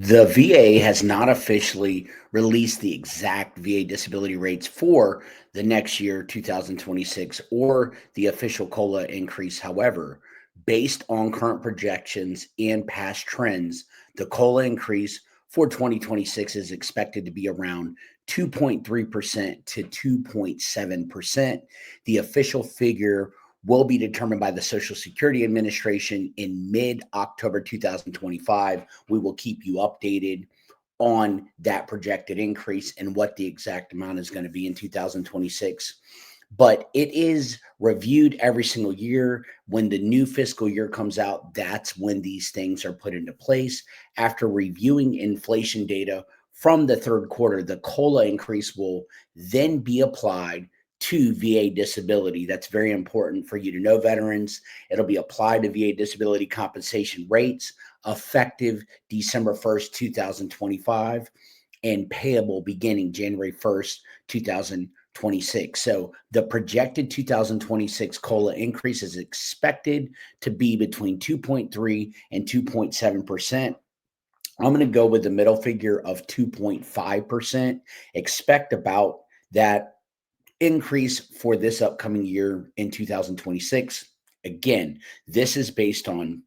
The VA has not officially released the exact VA disability rates for the next year, 2026, or the official COLA increase. However, based on current projections and past trends, the COLA increase for 2026 is expected to be around 2.3% to 2.7%. The official figure will be determined by the Social Security Administration in mid October 2025. We will keep you updated on that projected increase and what the exact amount is going to be in 2026. But it is reviewed every single year. When the new fiscal year comes out, that's when these things are put into place. After reviewing inflation data from the third quarter, the COLA increase will then be applied to VA disability. That's very important for you to know, veterans. It'll be applied to VA disability compensation rates effective December 1st, 2025, and payable beginning January 1st, 2026. So the projected 2026 COLA increase is expected to be between 2.3 and 2.7%. I'm going to go with the middle figure of 2.5%. Expect about that increase for this upcoming year in 2026. Again, this is based on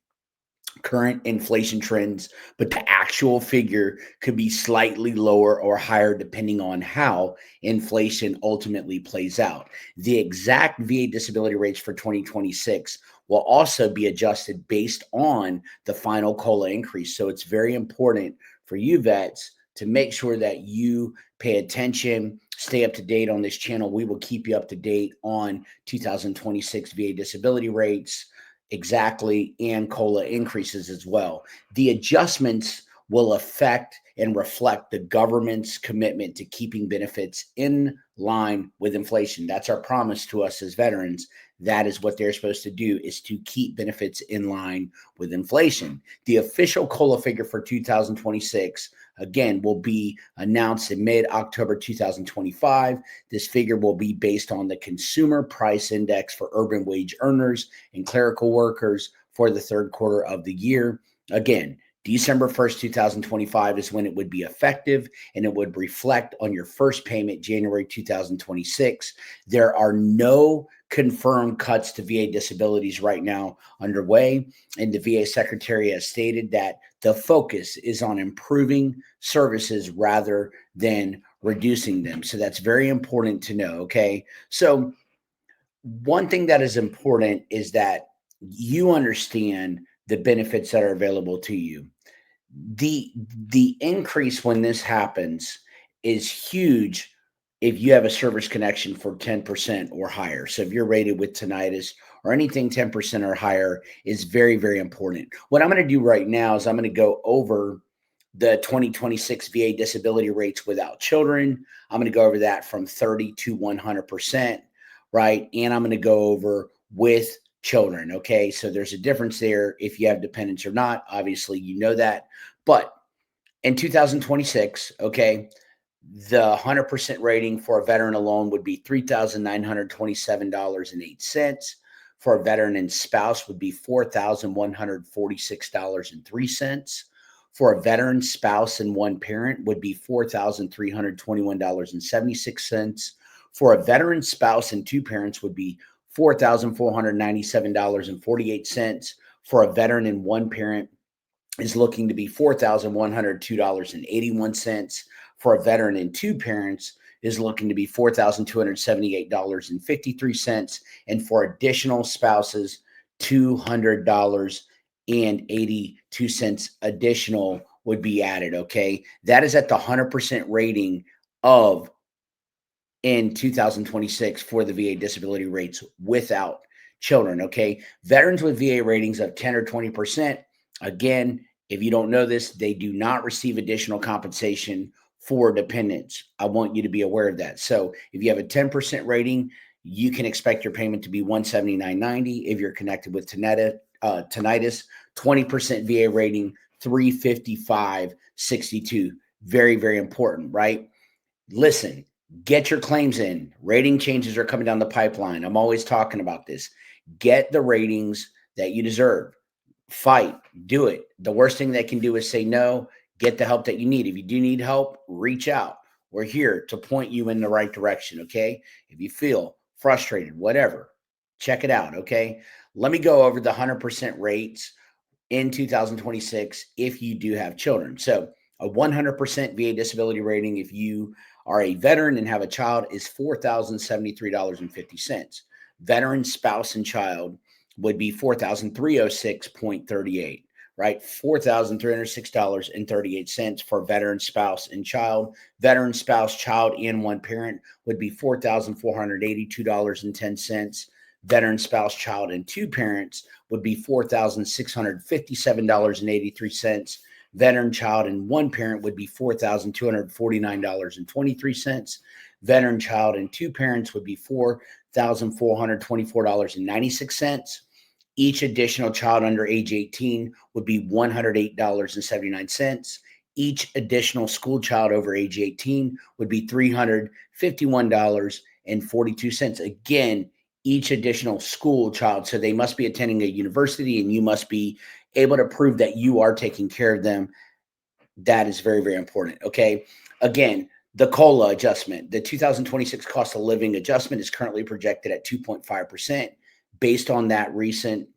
current inflation trends, but the actual figure could be slightly lower or higher depending on how inflation ultimately plays out. The exact VA disability rates for 2026 will also be adjusted based on the final COLA increase. So it's very important for you vets to make sure that you pay attention, stay up to date on this channel. We will keep you up to date on 2026 VA disability rates exactly, and COLA increases as well. The adjustments will affect and reflect the government's commitment to keeping benefits in line with inflation. That's our promise to us as veterans. That is what they're supposed to do, is to keep benefits in line with inflation. The official COLA figure for 2026, again, will be announced in mid-October 2025. This figure will be based on the Consumer Price Index for urban wage earners and clerical workers for the third quarter of the year. Again, December 1st, 2025 is when it would be effective, and it would reflect on your first payment, January 2026. There are no confirmed cuts to VA disabilities right now underway, and the VA Secretary has stated that the focus is on improving services rather than reducing them. So that's very important to know, okay? So one thing that is important is that you understand the benefits that are available to you. The increase when this happens is huge if you have a service connection for 10% or higher. So if you're rated with tinnitus or anything 10% or higher is very, very important. What I'm going to do right now is I'm going to go over the 2026 VA disability rates without children. I'm going to go over that from 30 to 100%, right? And I'm going to go over with children. Okay. So there's a difference there if you have dependents or not. Obviously, you know that. But in 2026, okay, the 100% rating for a veteran alone would be $3,927.08. For a veteran and spouse would be $4,146.03. For a veteran spouse and one parent would be $4,321.76. For a veteran spouse and two parents would be $4,497.48. For a veteran and one parent is looking to be $4,102.81. For a veteran and two parents is looking to be $4,278.53. And for additional spouses, $200.82 additional would be added, okay? That is at the 100% rating of in 2026 for the VA disability rates without children, okay? Veterans with VA ratings of 10 or 20%, again, if you don't know this, they do not receive additional compensation for dependents. I want you to be aware of that. So if you have a 10% rating, you can expect your payment to be $179.90. If you're connected with tinnitus, 20% VA rating, $355.62. Very, very important, right? Listen, get your claims in. Rating changes are coming down the pipeline. I'm always talking about this. Get the ratings that you deserve. Fight, do it. The worst thing they can do is say no. get the help that you need. If you do need help, reach out. We're here to point you in the right direction, okay? If you feel frustrated, whatever, check it out, okay? Let me go over the 100% rates in 2026 if you do have children. So, a 100% VA disability rating if you are a veteran and have a child is $4,073.50. Veteran, spouse, and child would be $4,306.38, right? $4,306.38 for veteran, spouse, and child. Veteran, spouse, child, and one parent would be $4,482.10. Veteran, spouse, child, and two parents would be $4,657.83. Veteran, child, and one parent would be $4,249.23. Veteran, child, and two parents would be $4,424.96. Each additional child under age 18 would be $108.79. Each additional school child over age 18 would be $351.42. Again, each additional school child. So they must be attending a university and you must be able to prove that you are taking care of them. That is very, very important. Okay. Again, the COLA adjustment, the 2026 cost of living adjustment is currently projected at 2.5% based on that recent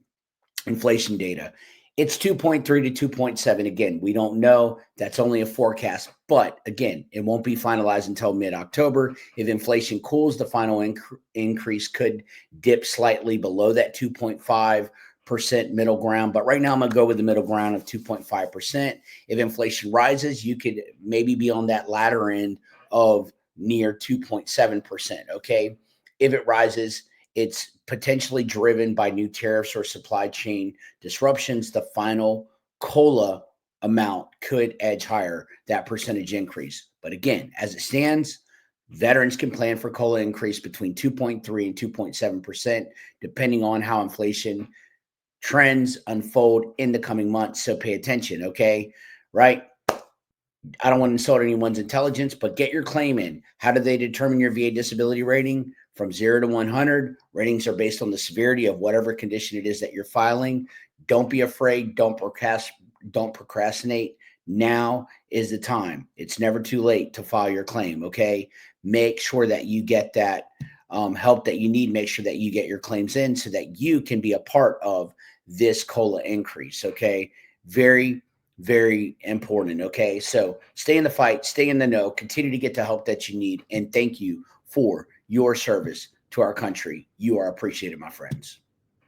inflation data. It's 2.3 to 2.7. Again, we don't know. That's only a forecast. But again, it won't be finalized until mid-October. If inflation cools, the final increase could dip slightly below that 2.5% middle ground. But right now, I'm going to go with the middle ground of 2.5%. If inflation rises, you could maybe be on that latter end of near 2.7%. Okay. If it rises, it's potentially driven by new tariffs or supply chain disruptions. The final COLA amount could edge higher, that percentage increase. But again, as it stands, veterans can plan for COLA increase between 2.3 and 2.7%, depending on how inflation trends unfold in the coming months. So pay attention, okay? Right? I don't want to insult anyone's intelligence, but get your claim in. How do they determine your VA disability rating? From 0 to 100, ratings are based on the severity of whatever condition it is that you're filing. Don't be afraid. Don't procrastinate. Now is the time. It's never too late to file your claim, okay? Make sure that you get that help that you need. Make sure that you get your claims in so that you can be a part of this COLA increase, okay? Very, very important. Okay. So stay in the fight, stay in the know, continue to get the help that you need. And thank you for your service to our country. You are appreciated, my friends.